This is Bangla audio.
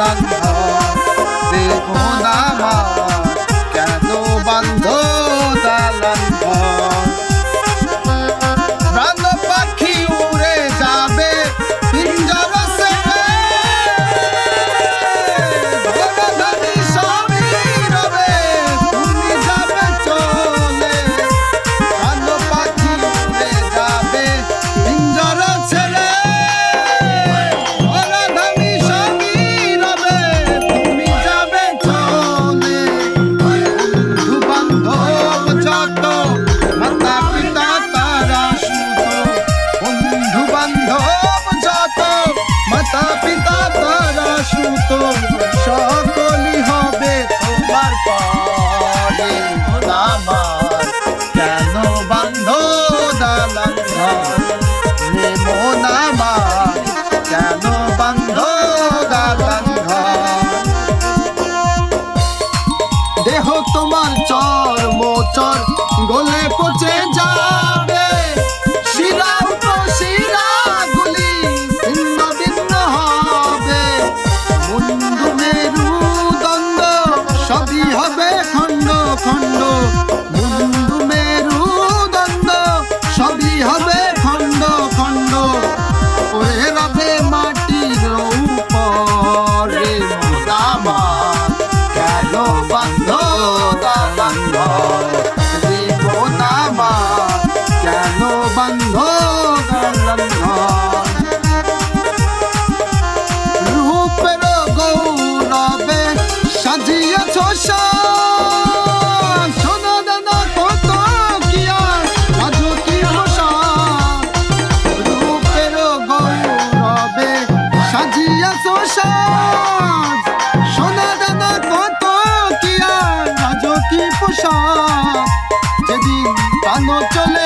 দালান ঘর দেখুন আমার কেন বান্ধ দালান ঘর প্রাণ পাখি উড়ে যাবে পিঞ্জর ছেড়ে ধরাধামী সবই রবে তুমি যাবে চলে প্রাণ পাখি উড়ে যাবে পিঞ্জর ছেড়ে ধরাধামী সবই রবে তুমি যাবে চলে বন্ধু বান্ধব যত মাতা পিতা তারা সুত বন্ধু বান্ধব যত মাতা পিতা তারা সুত সকলই হবে তোমার পরে আমার কেন বান্ধ দালান ঘর রে মন আমার কেন বান্ধ দালান ঘর দেহ তোমার চর মোচর গলে পচে যাবে শিরা উপশিরা গুলি ছিন্ন ভিন্ন হবে বন্ধু মেরুদণ্ড সবই হবে খণ্ড খণ্ড বন্ধু মেরুদণ্ড সবই হবে খণ্ড খণ্ড পড়ে রবে মাটির উপরে মন আমার কেন বান্ধ দালান ঘর জীবন আমার কেন বান্ধ দালান ঘর রূপের গৌরবে সাজিয়েছ সোনা দানা কত কি আর রাজকী পোশাক রূপের গৌরবে সাজিয়েছ সোনা দানা কত কি আর রাজকী পোশাক যেদিন প্রাণ চলে